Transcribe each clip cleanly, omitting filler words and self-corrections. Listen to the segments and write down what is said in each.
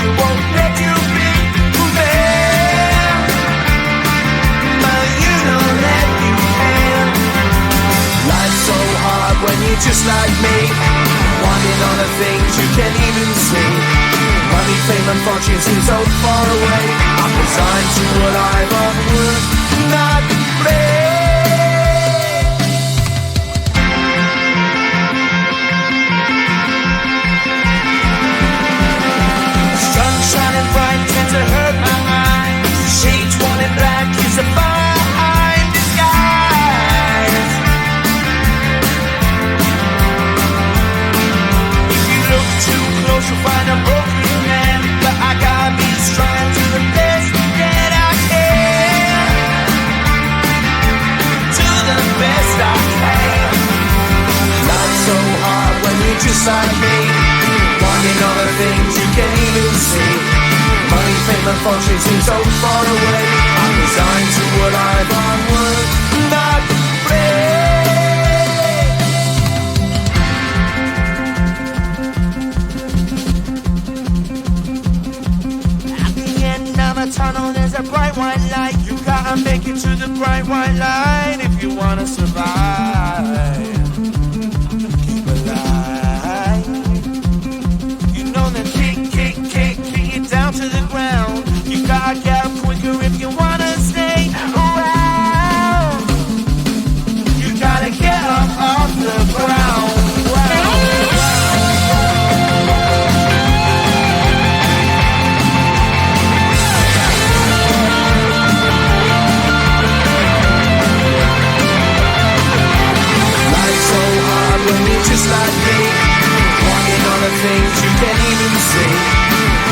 you, won't let you be fair. But you know that you can. Life's so hard when you're just like me, wanting all the things you can't even see. Money, fame and fortune seem so far away. I'm resigned to what I've unworked, not play. Sun shining bright tends to hurt my mind. Shades worn in black is a fine disguise. If you look too close you'll find a broken man, but I gotta be strong to the best that I can. To the best I can. Life's so hard when you're just like me, wanting all the things you can't even see. Money, fame and fortune seem so far away. I'm resigned to what I've unworked, not afraid. At the end of a tunnel there's a bright white light. You gotta make it to the bright white light if you wanna survive. Keep alive. You know that kick it down to the ground. You gotta get up quicker if you wanna stay around. You gotta get up off the ground. Life's so hard when you're just like me, wanting all the things you can't even see.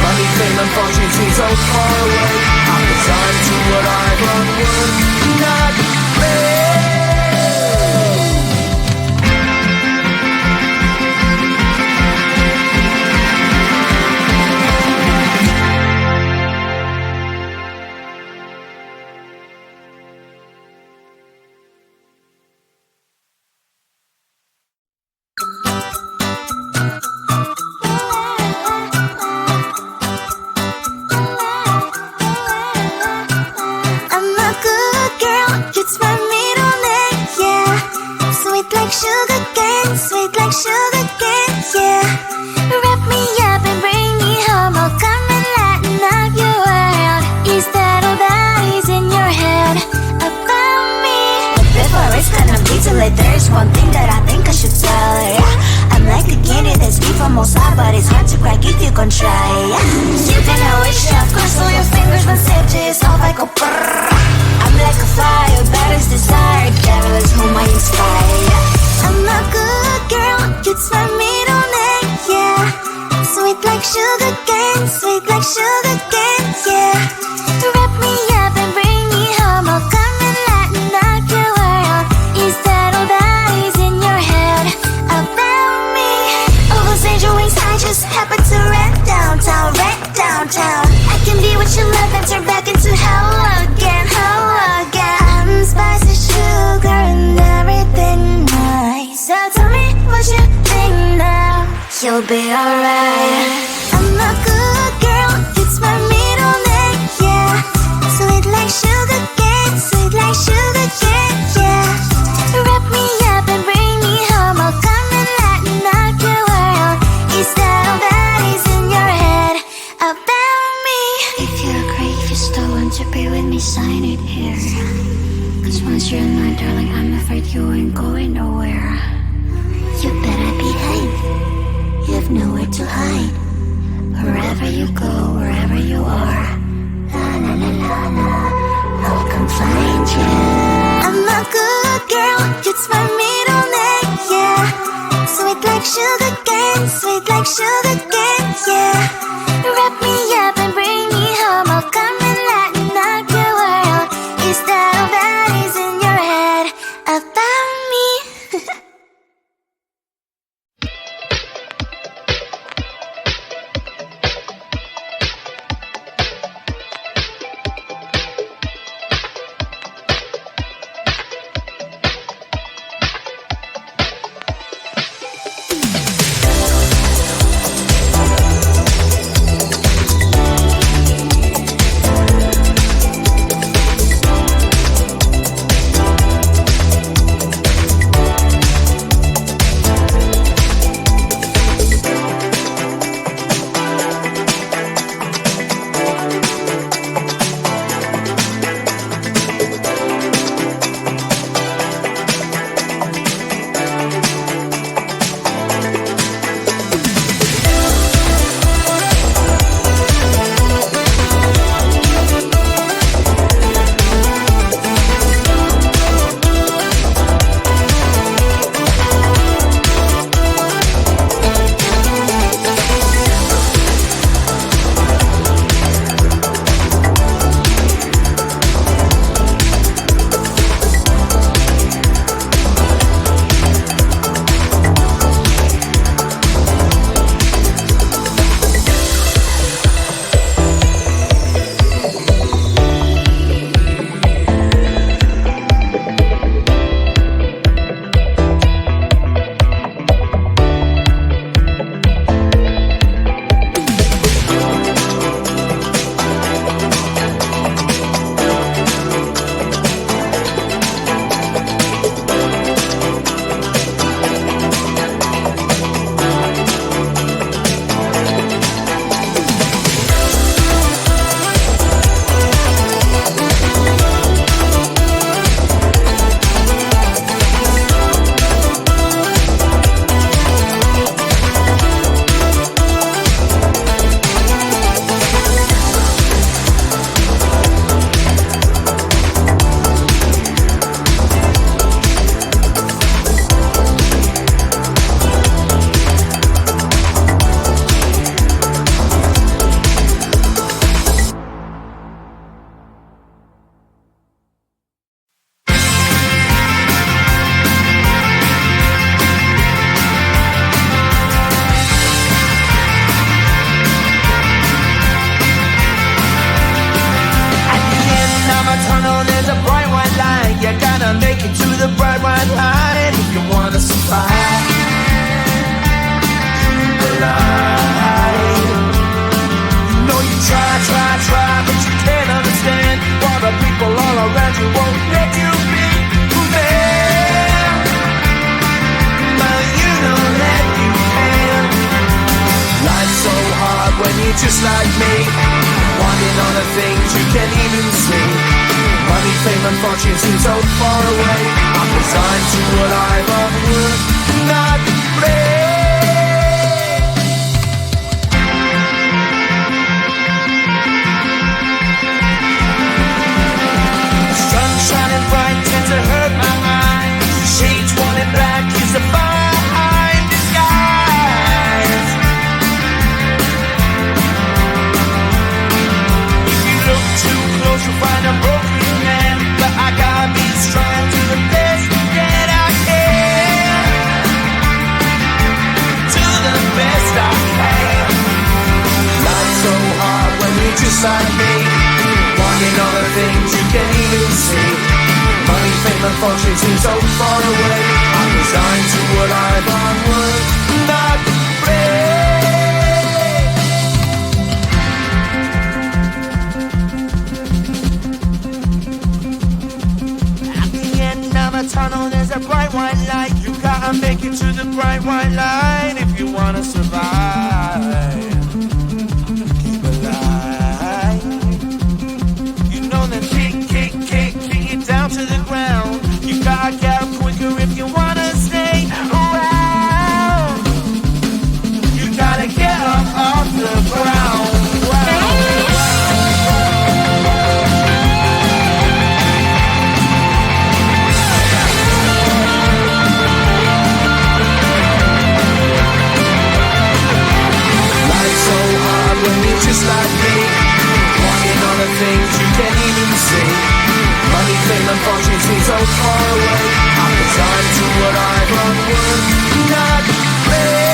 Money, fame and fortune seem so far away. I'm resigned to what I've unworked, not afraid. There's one thing that I think I should tell her, yeah. I'm like a candy that's sweet from outside, but it's hard to crack if you can try, yeah. You can always shove, cross all your fingers when safety is off, I go brrrr. I'm like a fire, baddest desire, devil is whom I inspire, yeah. I'm a good girl, it's my middle name, yeah. Sweet like sugar cane, yeah. Wrap me up and bring me home, I'll come and lighten up your world. Is that all that is in your head about me? Overstand your wings, I just happen to rent downtown. I can be what you love and turn back into hell again. I'm spicy sugar and everything nice. So tell me what you think now. You'll be alright. I'm a good girl, it's my middle name, yeah. Sweet like sugar cane, yeah. Wrap me up and bring me home, I'll come and lighten up your world. Is that all that is in your head about me? If you agree, if you still want to be with me, sign it here. Cause once you're in my darling, I'm afraid you ain't going nowhere. You better behave, you have nowhere to hide. Wherever you go, wherever you are, I'll come find you. I'm a good girl, it's my middle name, yeah. Sweet like sugar cane, yeah. Wrap me up and bring me home, I'll come and lighten up your world. Is that all that is in your head about me? bright light if you wanna survive. No, you try, but you can't understand why the people all around you won't let you be who they are. But you know that you can. Life's so hard when you're just like me, wanting all the things you can't even see. Money, fame, and fortune seem so far away. I'm resigned to what I've unworked, not brave. Shining bright tends to hurt my mind. Shades worn in black is a fine disguise. If you look too close, you'll find a broken man. But I gotta be strong to the best that I can. To the best I can. Life's so hard when you're just like me, wanting all the things you can't even see. Money, fame, and fortune seem so far away. I'm resigned to what I've unworked, not brave. At the end of a tunnel, there's a bright white light. You gotta make it to the bright white light if you wanna survive. Keep alive. You know that kick it down to the ground. You gotta get up quicker if you wanna stay around. You gotta get up off the ground. Life's so hard when you're just like me, wanting all the things you can't even see. Money, fame, and fortune seem so far away. I'm resigned to what I've unworked, not brave.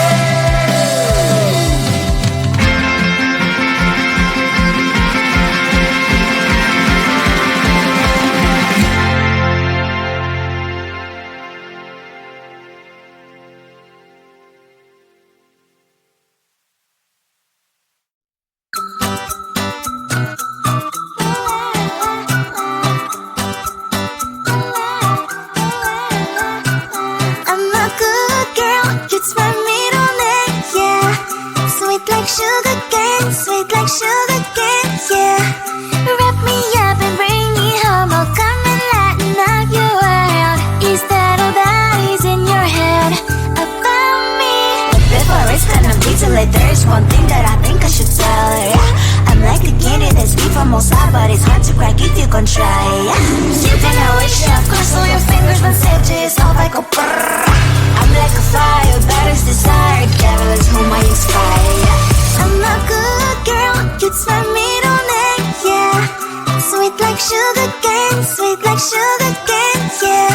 There's one thing that I think I should tell, yeah. I'm like a candy that's sweet from outside, but it's hard to crack if you can try, yeah. You can always chef, cross all your fingers when safety is off, I go brrrr. I'm like a fire, batters desire, devil is whom I inspire, yeah. I'm a good girl, it's my middle name, yeah. Sweet like sugar cane, yeah.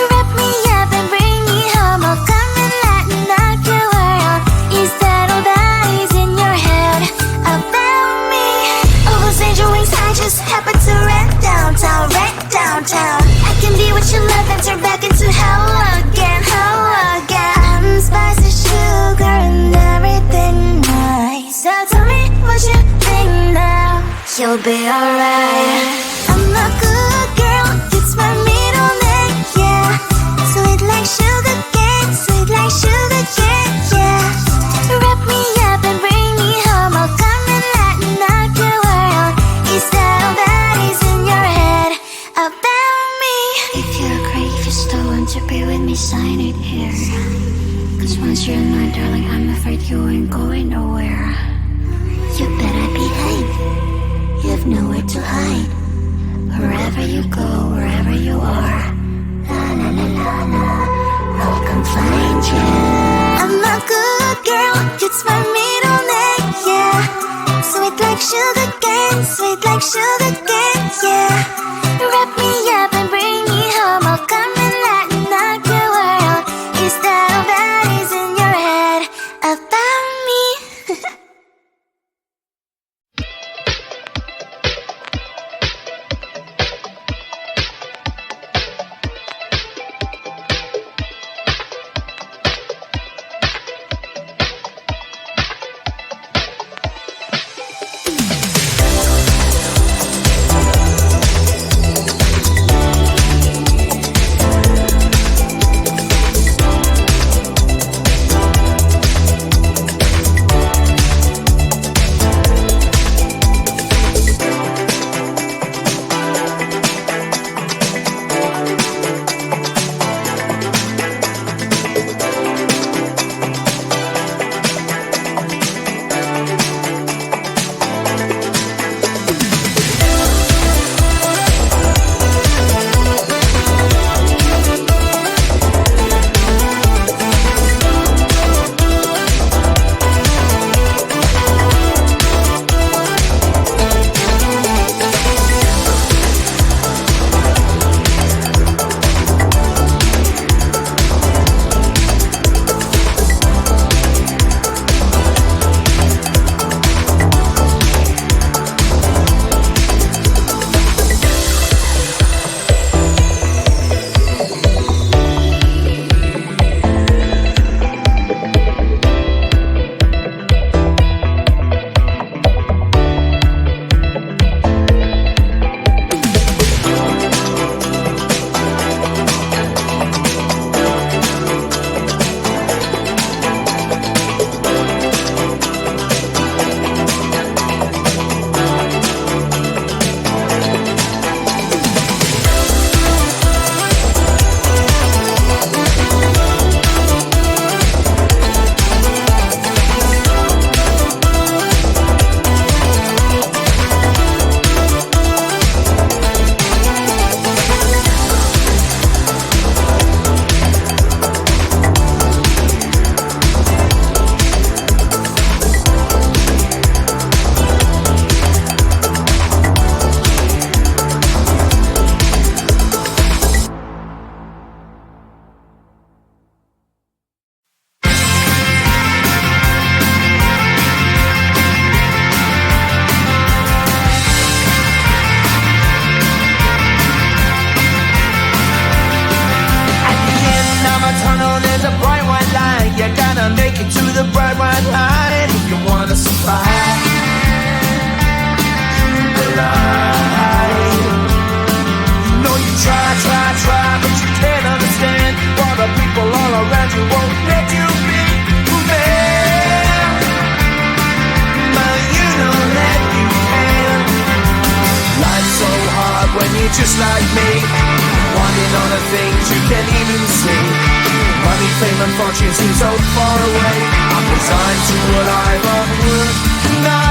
Wrap me up and bring me home, I'll come and lighten up your world. Is that all that is in your head about me? Overstand your wings, I just happen to rent downtown. I can be what you love and turn back into hell again. I'm spicy sugar and everything nice. So tell me what you think now. You'll be alright. I'm a good girl, it's my middle name, yeah. Sweet like sugar cane, yeah. Wrap me up and bring me home, I'll come and lighten up your world. Is that all that is in your head about me? If you're great, if you still want to be with me, sign it here. Cause once you're in my darling, I'm afraid you ain't going nowhere. You better behave, you have nowhere to hide. Wherever you go, wherever you are, la la la la la, I'll come find you. I'm a good girl, it's my middle name, yeah. Sweet like sugar cane, yeah. Wrap me up and bring me home, I'll come and lighten up your world. Is that all that is in your head about me? just like me, wanting all the things you can't even see. Money, fame, and fortune seem so far away. I'm resigned to what I'm worth.